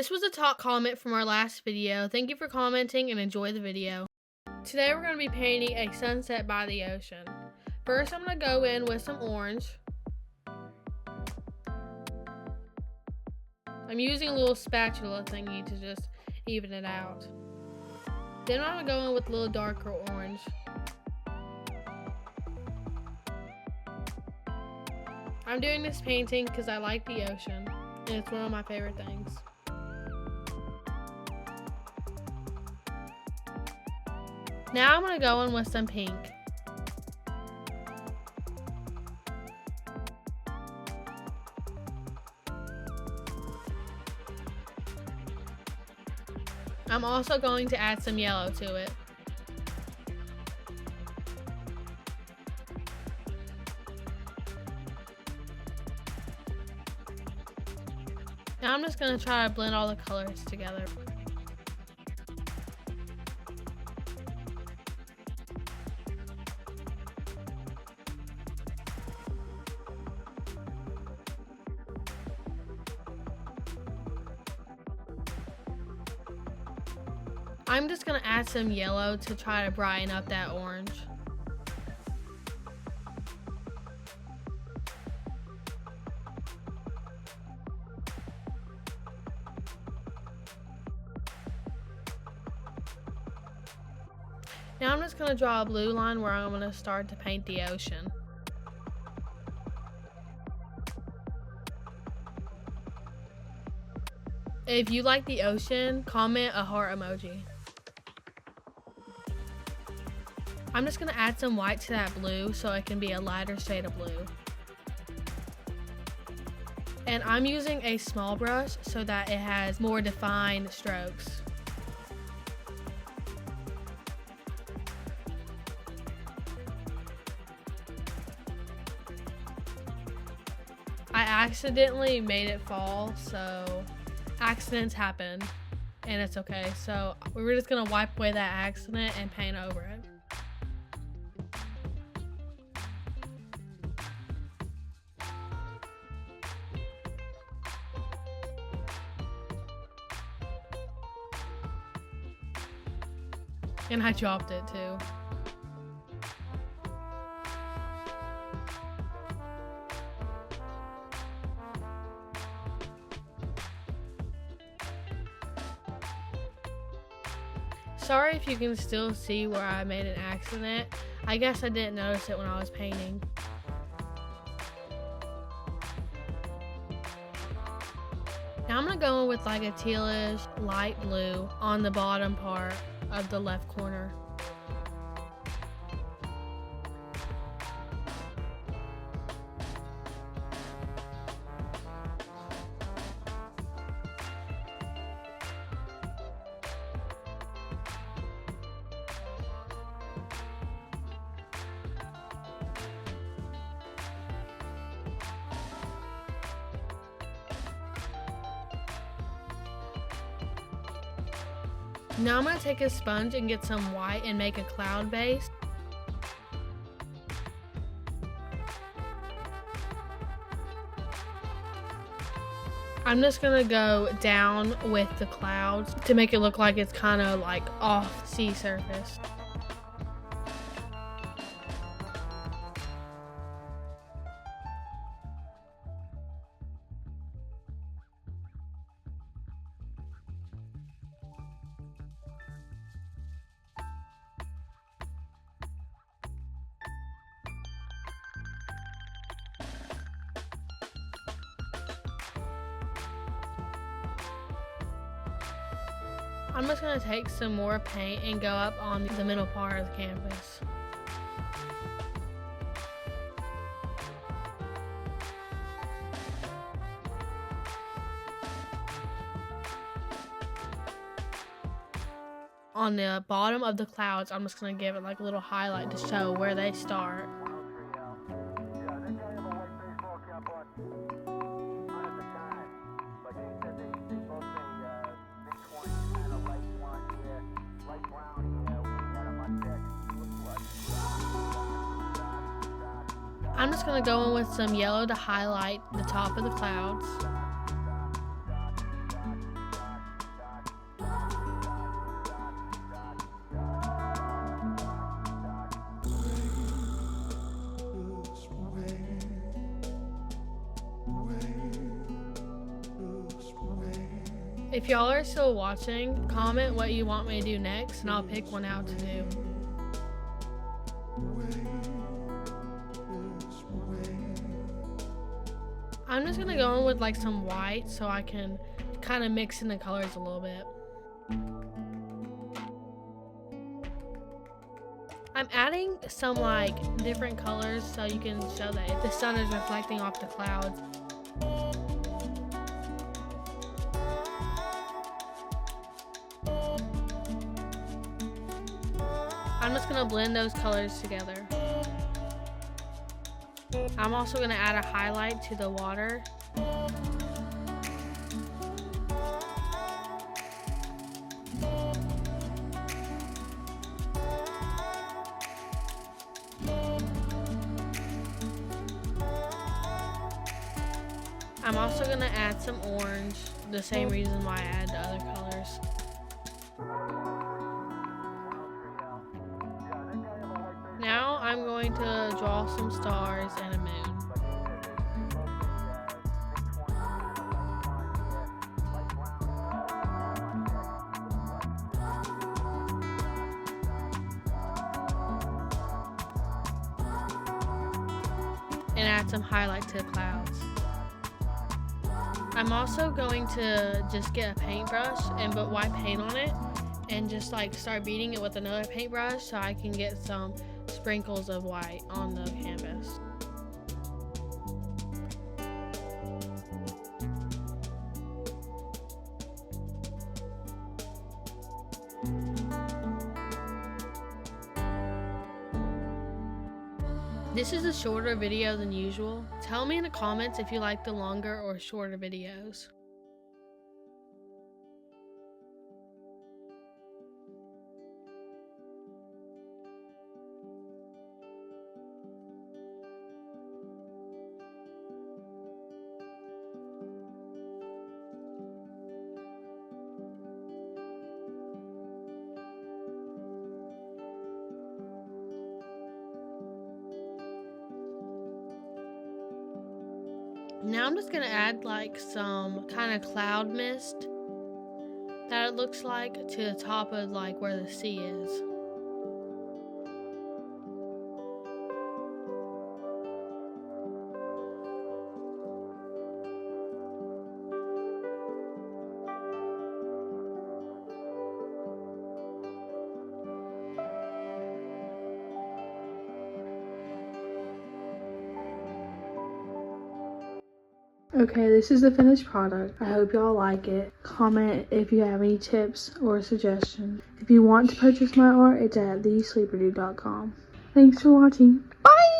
This was a top comment from our last video. Thank you for commenting and enjoy the video. Today we're going to be painting a sunset by the ocean. First I'm going to go in with some orange. I'm using a little spatula thingy to just even it out. Then I'm going to go in with a little darker orange. I'm doing this painting because I like the ocean and it's one of my favorite things. Now I'm going to go in with some pink. I'm also going to add some yellow to it. Now I'm just going to try to blend all the colors together. I'm just going to add some yellow to try to brighten up that orange. Now I'm just going to draw a blue line where I'm going to start to paint the ocean. If you like the ocean, comment a heart emoji. I'm just going to add some white to that blue so it can be a lighter shade of blue. And I'm using a small brush so that it has more defined strokes. I accidentally made it fall, so accidents happen and it's okay. So we're just going to wipe away that accident and paint over it. And I dropped it too. Sorry if you can still see where I made an accident. I guess I didn't notice it when I was painting. Now I'm gonna go in with like a tealish light blue on the bottom part of the left corner. Now I'm going to take a sponge and get some white and make a cloud base. I'm just going to go down with the clouds to make it look like it's kind of like off the sea surface. I'm just going to take some more paint and go up on the middle part of the canvas. On the bottom of the clouds, I'm just going to give it like a little highlight to show where they start. I'm just going to go in with some yellow to highlight the top of the clouds. If y'all are still watching, comment what you want me to do next and I'll pick one out to do. I'm just gonna go in with like some white so I can kind of mix in the colors a little bit. I'm adding some like different colors so you can show that the sun is reflecting off the clouds. I'm just gonna blend those colors together. I'm also gonna add a highlight to the water. I'm also gonna add some orange, the same reason why I add the other colors. Now I'm going to draw some stars and a moon. And add some highlight to the clouds. I'm also going to just get a paintbrush and put white paint on it and just like start beating it with another paintbrush so I can get some sprinkles of white on the canvas. This is a shorter video than usual. Tell me in the comments if you like the longer or shorter videos. Now I'm just gonna add like some kind of cloud mist that it looks like to the top of like where the sea is. Okay, this is the finished product. I hope y'all like it. Comment if you have any tips or suggestions. If you want to purchase my art, it's at thesleeperdude.com. Thanks for watching. Bye!